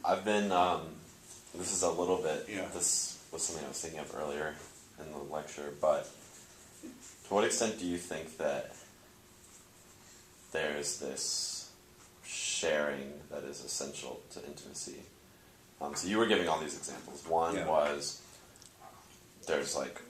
I've been, this is a little bit, Yeah. this was something I was thinking of earlier in the lecture, but to what extent do you think that there's this sharing that is essential to intimacy? So you were giving all these examples. One Yeah. was, there's like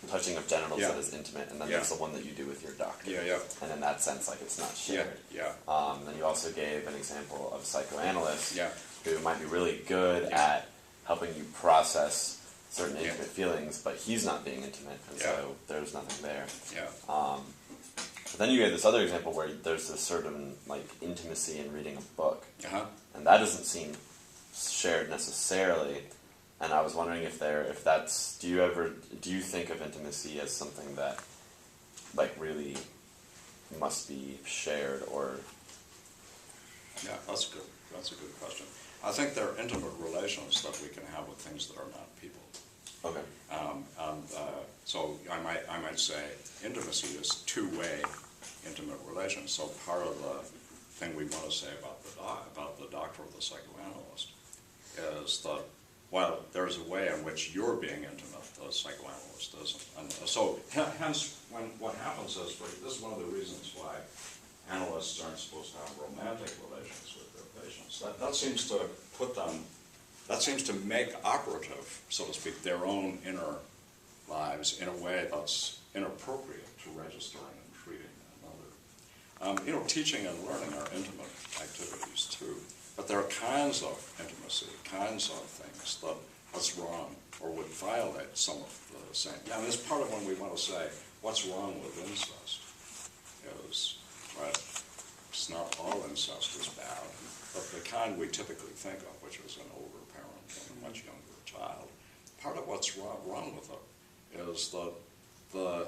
touching of genitals Yeah. that is intimate, and then Yeah. there's the one that you do with your doctor. Yeah, yeah. And in that sense, like, it's not shared. Yeah. Then you also gave an example of a psychoanalyst Yeah. who might be really good Yeah. at helping you process certain Yeah. intimate feelings, but he's not being intimate, and Yeah. so there's nothing there. Yeah. But then you gave this other example where there's this certain like intimacy in reading a book, Uh-huh. and that doesn't seem shared necessarily. And I was wondering if that's, do you think of intimacy as something that like really must be shared, or? Yeah, that's good. That's a good question. I think there are intimate relations that we can have with things that are not people. Okay. So I might say intimacy is two-way intimate relations. So part of the thing we want to say about the doctor or the psychoanalyst is that while there's a way in which you're being intimate, the psychoanalyst isn't. And so hence, what happens is, this is one of the reasons why analysts aren't supposed to have romantic relations with their patients. That seems to put them, that seems to make operative, so to speak, their own inner lives in a way that's inappropriate to registering and treating another. Teaching and learning are intimate activities too, but there are kinds of intimacy, kinds of things that what's wrong or would violate some of the same. Yeah, and it's part of when we want to say what's wrong with incest is, right, it's not all incest is bad, but the kind we typically think of, which is an older parent and a much younger child, part of what's wrong with it is that the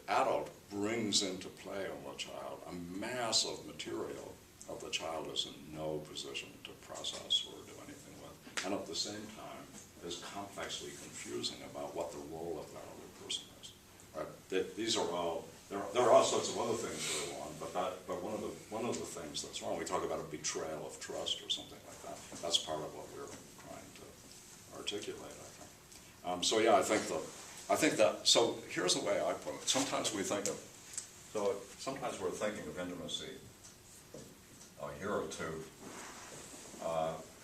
adult brings into play on the child a mass of material that the child is in no position to process or do anything with, and at the same time is complexly confusing about what the role of that other person is. Right? These are all, there are all sorts of other things that are wrong, but one of the things that's wrong, we talk about a betrayal of trust or something like that. That's part of what we're trying to articulate, I think. So yeah, I think that, so here's the way I put it. Sometimes we're thinking of intimacy, here are two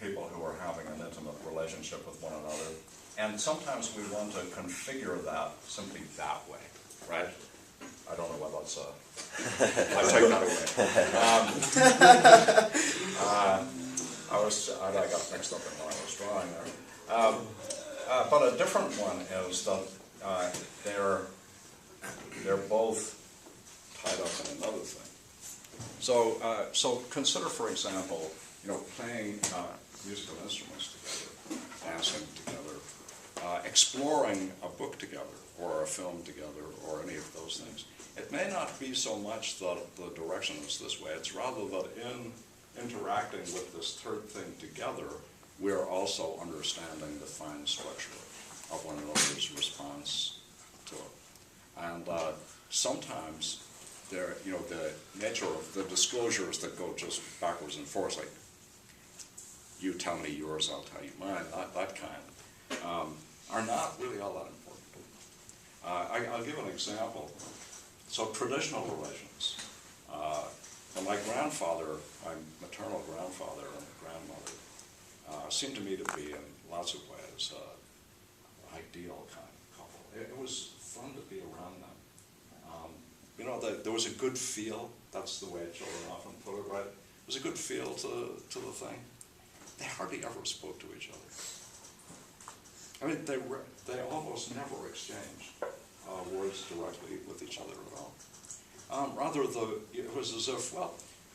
people who are having an intimate relationship with one another, and sometimes we want to configure that simply that way, right? I don't know what that's, I take that away. I got mixed up in what I was drawing there. But a different one is that they're both tied up in another thing. So consider, for example, playing musical instruments together, dancing together, exploring a book together, or a film together, or any of those things. It may not be so much that the direction is this way. It's rather that in interacting with this third thing together, we're also understanding the fine structure of one another's response to it. And sometimes the nature of the disclosures that go just backwards and forwards, like you tell me yours, I'll tell you mine, that kind, are not really all that important. I'll give an example. So traditional relations. My grandfather, my maternal grandfather and grandmother seemed to me to be in lots of ways an ideal kind of couple. It was fun to be around them. There was a good feel. That's the way children often put it, right? There was a good feel to the thing. They hardly ever spoke to each other. I mean, they almost never exchanged words directly with each other at all. Rather, it was as if,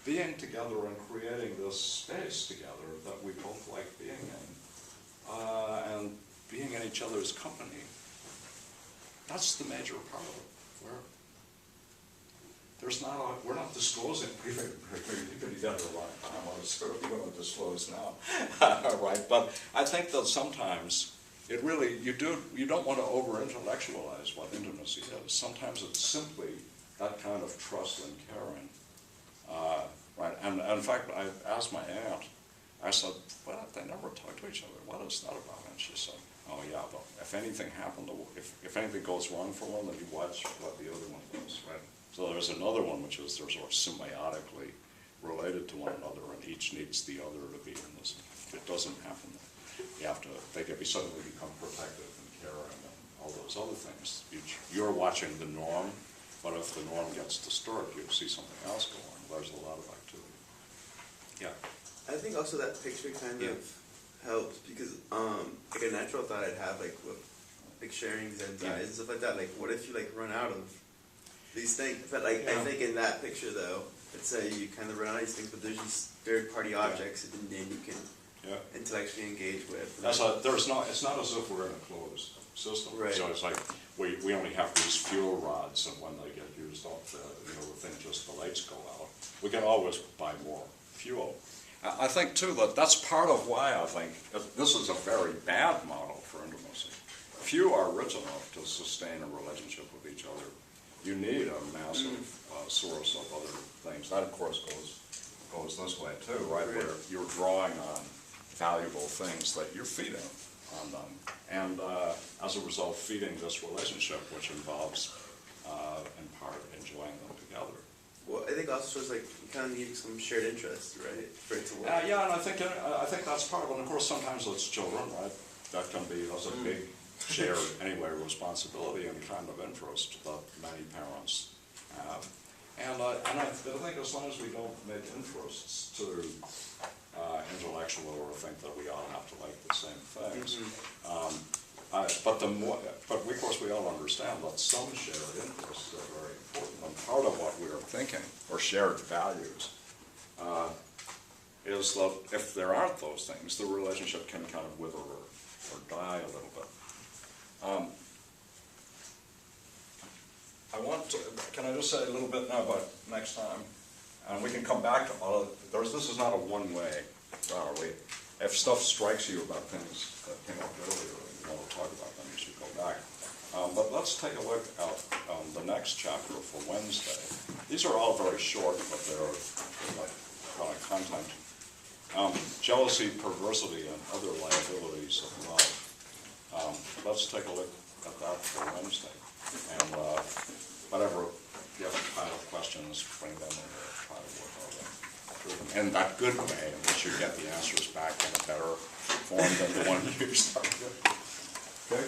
being together and creating this space together that we both like being in, and being in each other's company, that's the major part of it. We're not disclosing. We've been together a long time. I'm sort of going to disclose now, right? But I think that sometimes it really you don't want to over-intellectualize what intimacy is. Sometimes it's simply that kind of trust and caring right? And in fact, I asked my aunt, I said, well, they never talk to each other. What is that about? And she said, oh yeah, but if anything happened, if anything goes wrong for one, then you watch what the other one does, right? So there's another one which is they're sort of symbiotically related to one another, and each needs the other to be in this. If it doesnn't happen, you have to, they can suddenly become protective and caring and all those other things. You're watching the norm, but if the norm gets disturbed, you see something else go on. There's a lot of activity. Yeah. I think also that picture kind of helps because like a natural thought I'd have like with like sharing these anxieties and stuff like that, like what if you like run out of these things? But like I think in that picture though, let's say you kind of run out of these things, but there's these third party objects and then you can intellectually engage with. It's not as if we're in a closed system. Right. So it's like we only have these fuel rods, and when they get used up, the thing just the lights go out. We can always buy more fuel. I think too that's part of why I think this is a very bad model for intimacy. Few are rich enough to sustain a relationship with each other. You need a massive source of other things. That of course goes this way too, right? Where you're drawing on valuable things that you're feeding on them, and as a result, feeding this relationship, which involves in part enjoying them together. Well, I think also shows like you kind of need some shared interest, right, for it to work. Yeah, and I think that's part of it. And of course, sometimes it's children, right? That's a big shared anyway responsibility and kind of interest that many parents have. And I think as long as we don't make interests too intellectual or think that we all have to like the same things. But of course we all understand that some shared interests are very important. And part of what we are thinking, or shared values, is that if there aren't those things, the relationship can kind of wither or die a little bit. Can I just say a little bit now about next time? And we can come back to all of this is not a one-way. If stuff strikes you about things that came up earlier and you want to talk about them, you should go back. But let's take a look at the next chapter for Wednesday. These are all very short, but they're like kind of content. Jealousy, perversity, and other liabilities of love. Let's take a look at that for Wednesday. And whatever you have a pile of questions, bring them in and try to work on them. In that good way in which you get the answers back in a better form than the one you started with. Okay?